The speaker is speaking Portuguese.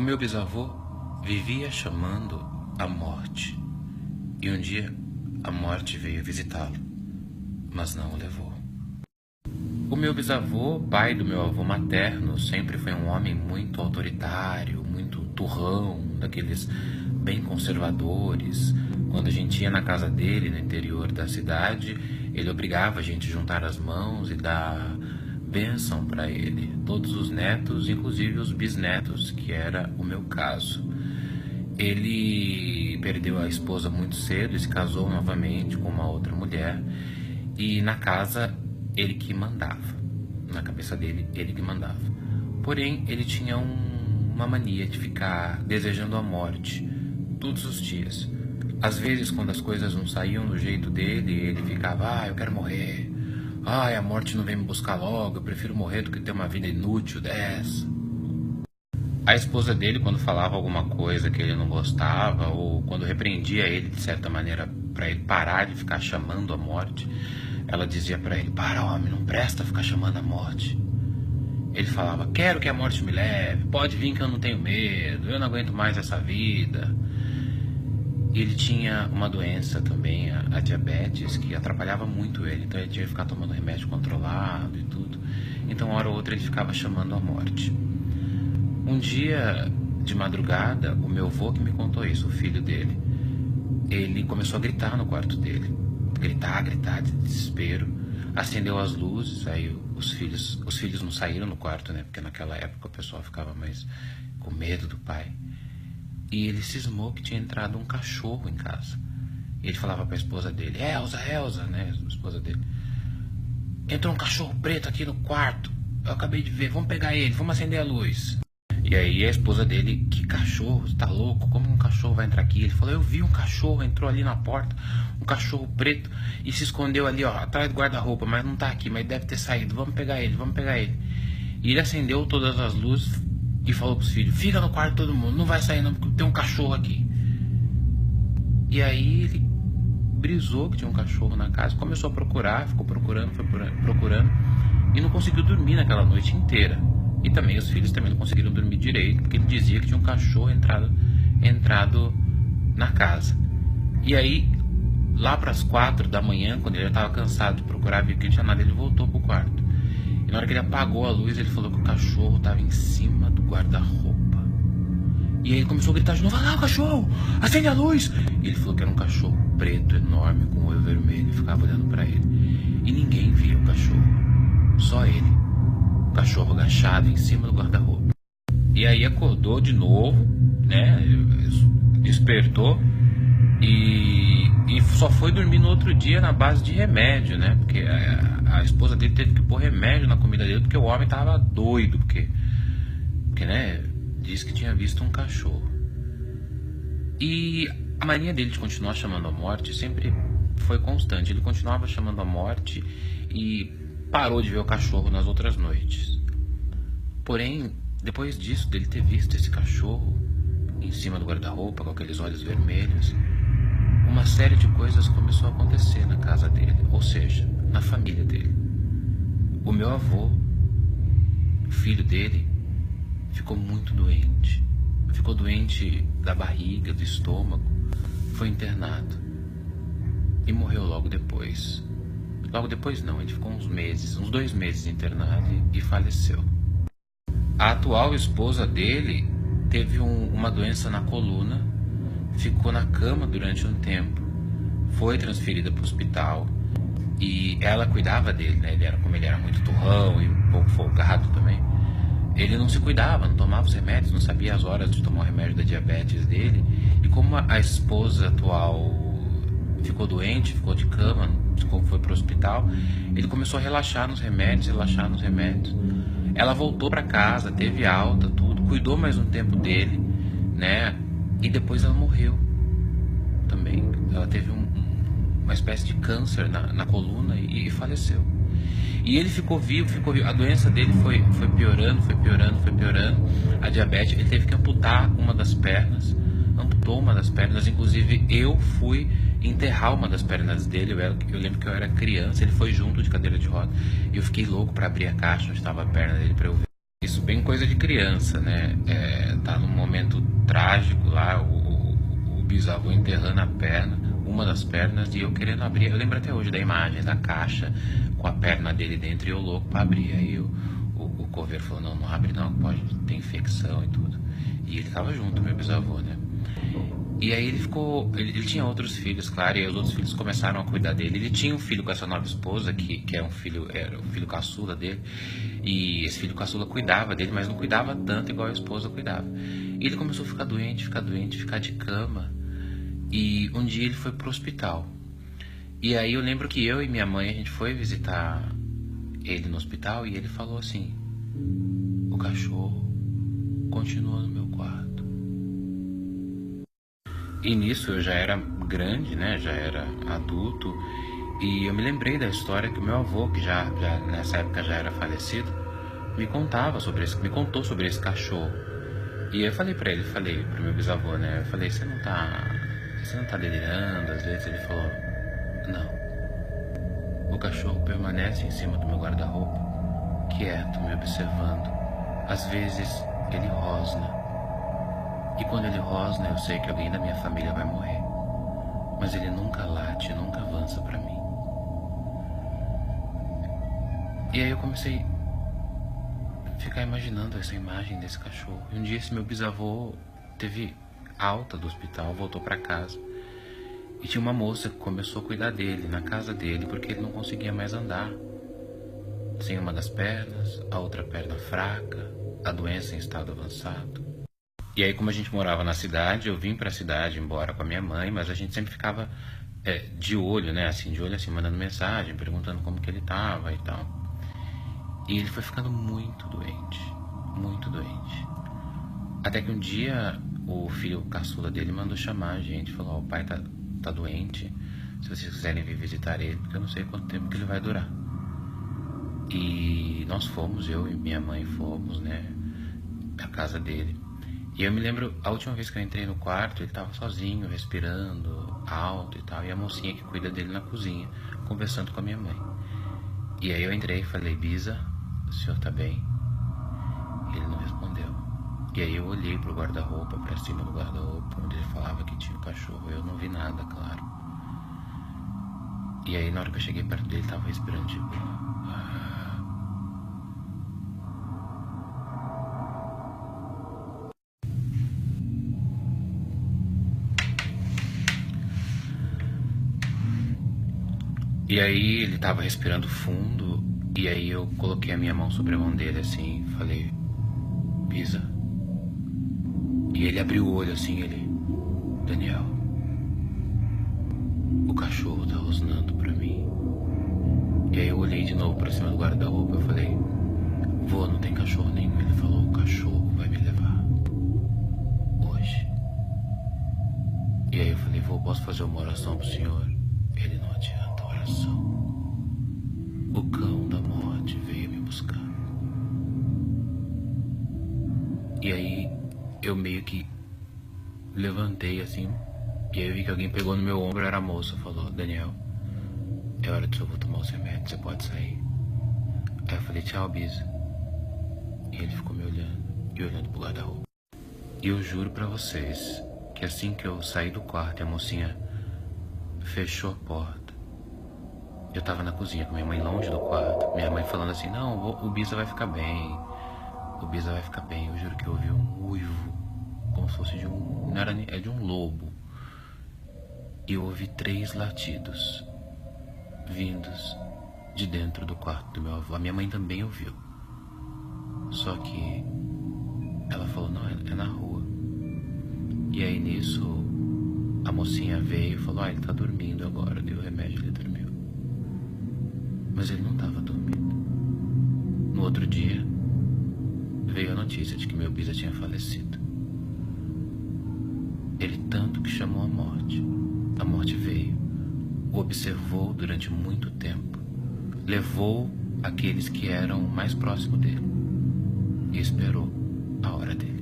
O meu bisavô vivia chamando a morte, e um dia a morte veio visitá-lo, mas não o levou. O meu bisavô, pai do meu avô materno, sempre foi um homem muito autoritário, muito turrão, daqueles bem conservadores. Quando a gente ia na casa dele, no interior da cidade, ele obrigava a gente a juntar as mãos e dar bênção para ele, todos os netos, inclusive os bisnetos, que era o meu caso. Ele perdeu a esposa muito cedo e se casou novamente com uma outra mulher, e na casa ele que mandava, na cabeça dele ele que mandava. Porém, ele tinha uma mania de ficar desejando a morte todos os dias. Às vezes, quando as coisas não saíam do jeito dele, ele ficava: eu quero morrer. A morte não vem me buscar logo, eu prefiro morrer do que ter uma vida inútil dessa. A esposa dele, quando falava alguma coisa que ele não gostava, ou quando repreendia ele de certa maneira para ele parar de ficar chamando a morte, ela dizia para ele: para, homem, não presta ficar chamando a morte. Ele falava: quero que a morte me leve, pode vir que eu não tenho medo, eu não aguento mais essa vida. E ele tinha uma doença também, a diabetes, que atrapalhava muito ele. Então ele tinha que ficar tomando remédio controlado e tudo. Então, uma hora ou outra, ele ficava chamando a morte. Um dia, de madrugada, o meu avô que me contou isso, o filho dele, ele começou a gritar no quarto dele. Gritar de desespero. Acendeu as luzes, aí os filhos não saíram no quarto, né? Porque naquela época o pessoal ficava mais com medo do pai. E ele cismou que tinha entrado um cachorro em casa. E ele falava para a esposa dele: Elza, né, a esposa dele, entrou um cachorro preto aqui no quarto, eu acabei de ver, vamos pegar ele, vamos acender a luz. E aí a esposa dele: que cachorro, você tá louco, como um cachorro vai entrar aqui? Ele falou: eu vi um cachorro, entrou ali na porta, um cachorro preto, e se escondeu ali, ó, atrás do guarda-roupa, mas não tá aqui, mas deve ter saído, vamos pegar ele. E ele acendeu todas as luzes e falou pros filhos: fica no quarto todo mundo, não vai sair não, porque tem um cachorro aqui. E aí ele brisou que tinha um cachorro na casa, começou a procurar, ficou procurando, e não conseguiu dormir naquela noite inteira. E também os filhos também não conseguiram dormir direito, porque ele dizia que tinha um cachorro entrado na casa. E aí, lá para as 4 da manhã, quando ele já estava cansado de procurar, viu que não tinha nada, ele voltou pro quarto. E na hora que ele apagou a luz, ele falou que o cachorro estava em cima do guarda-roupa. E aí ele começou a gritar de novo: vai lá, o cachorro, acende a luz. E ele falou que era um cachorro preto, enorme, com o olho vermelho, e ficava olhando para ele. E ninguém via o cachorro, só ele. O cachorro agachado em cima do guarda-roupa. E aí acordou de novo, né? Despertou e só foi dormir no outro dia na base de remédio, né? Porque a esposa dele teve que pôr remédio na comida dele, porque o homem tava doido, porque né? Disse que tinha visto um cachorro. E a mania dele de continuar chamando a morte sempre foi constante. Ele continuava chamando a morte e parou de ver o cachorro nas outras noites. Porém, depois disso, dele ter visto esse cachorro em cima do guarda-roupa, com aqueles olhos vermelhos, uma série de coisas começou a acontecer na casa dele, ou seja, na família dele. O meu avô, o filho dele, ficou muito doente. Ficou doente da barriga, do estômago, foi internado e morreu logo depois. Logo depois não, ele ficou uns 2 meses internado e faleceu. A atual esposa dele teve uma doença na coluna, ficou na cama durante um tempo, foi transferida para o hospital e ela cuidava dele, né? Como ele era muito turrão e um pouco folgado também, ele não se cuidava, não tomava os remédios, não sabia as horas de tomar o remédio da diabetes dele. E como a esposa atual ficou doente, ficou de cama, foi para o hospital, ele começou a relaxar nos remédios. Ela voltou para casa, teve alta, tudo, cuidou mais um tempo dele, né? E depois ela morreu também. Ela teve uma espécie de câncer na coluna e faleceu. E ele ficou vivo. A doença dele foi piorando. A diabetes, ele teve que amputar uma das pernas. Amputou uma das pernas. Inclusive, eu fui enterrar uma das pernas dele. Eu lembro que eu era criança. Ele foi junto de cadeira de roda. E eu fiquei louco para abrir a caixa onde estava a perna dele para eu ver. Isso bem coisa de criança, né? Tá num momento momento trágico lá, o bisavô enterrando a perna, uma das pernas, e eu querendo abrir. Eu lembro até hoje da imagem da caixa com a perna dele dentro e eu louco pra abrir. Aí o coveiro falou, não, não abre não, pode ter infecção e tudo. E ele tava junto, meu bisavô, né? E aí ele ficou. Ele tinha outros filhos, claro, e os outros filhos começaram a cuidar dele. Ele tinha um filho com essa nova esposa, que é um filho, era o filho caçula dele. E esse filho caçula cuidava dele, mas não cuidava tanto igual a esposa cuidava. E ele começou a ficar doente, ficar de cama. E um dia ele foi pro hospital. E aí eu lembro que eu e minha mãe, a gente foi visitar ele no hospital e ele falou assim: o cachorro continua no meu quarto. E nisso eu já era grande, né? Já era adulto. E eu me lembrei da história que o meu avô, que já nessa época já era falecido, me contou sobre esse cachorro. E eu falei pra ele, falei pro meu bisavô, né? Eu falei, você não tá delirando? Às vezes ele falou, não. O cachorro permanece em cima do meu guarda-roupa, quieto, me observando. Às vezes ele rosna. E quando ele rosna, eu sei que alguém da minha família vai morrer. Mas ele nunca late, nunca avança pra mim. E aí eu comecei a ficar imaginando essa imagem desse cachorro. E um dia esse meu bisavô teve alta do hospital, voltou pra casa. E tinha uma moça que começou a cuidar dele, na casa dele, porque ele não conseguia mais andar. Sem uma das pernas, a outra perna fraca, a doença em estado avançado. E aí, como a gente morava na cidade, eu vim pra cidade embora com a minha mãe, mas a gente sempre ficava de olho, né? Assim, de olho assim, mandando mensagem, perguntando como que ele tava e tal. E ele foi ficando muito doente, muito doente. Até que um dia o filho caçula dele mandou chamar a gente, falou, o pai tá doente, se vocês quiserem vir visitar ele, porque eu não sei quanto tempo que ele vai durar. E nós fomos, eu e minha mãe fomos, né, à casa dele. E eu me lembro, a última vez que eu entrei no quarto, ele tava sozinho, respirando alto e tal, e a mocinha que cuida dele na cozinha, conversando com a minha mãe. E aí eu entrei e falei, Bisa, o senhor tá bem? E ele não respondeu. E aí eu olhei pro guarda-roupa, pra cima do guarda-roupa, onde ele falava que tinha o cachorro. Eu não vi nada, claro. E aí na hora que eu cheguei perto dele, ele tava respirando tipo... E aí ele tava respirando fundo, e aí eu coloquei a minha mão sobre a mão dele assim, falei, Bisa. E ele abriu o olho assim, ele, Daniel, o cachorro tá rosnando pra mim. E aí eu olhei de novo pra cima do guarda-roupa e falei, vô, não tem cachorro nenhum. Ele falou, o cachorro vai me levar hoje. E aí eu falei, vô, posso fazer uma oração pro senhor? Ele, não adianta oração. O cão da morte veio me buscar. E aí eu meio que levantei assim, e aí eu vi que alguém pegou no meu ombro, era a moça, falou, Daniel, é hora de eu vou tomar os remédios, você pode sair. Aí eu falei, tchau, Bisa. E ele ficou me olhando, e olhando pro guarda-roupa. E eu juro pra vocês, que assim que eu saí do quarto e a mocinha fechou a porta, eu tava na cozinha com minha mãe longe do quarto, minha mãe falando assim, não, o Bisa vai ficar bem, o Bisa vai ficar bem. Eu juro que eu ouvi um uivo, como se fosse de um, não era nem, é de um lobo. E eu ouvi 3 latidos vindos de dentro do quarto do meu avô. A minha mãe também ouviu, só que ela falou, não, é na rua. E aí nisso a mocinha veio e falou, ele tá dormindo agora, deu o remédio, ele dormiu. Mas ele não tava dormindo. No outro dia veio a notícia de que meu Bisa tinha falecido. Ele tanto que chamou a morte. A morte veio, o observou durante muito tempo, levou aqueles que eram mais próximos dele e esperou a hora dele.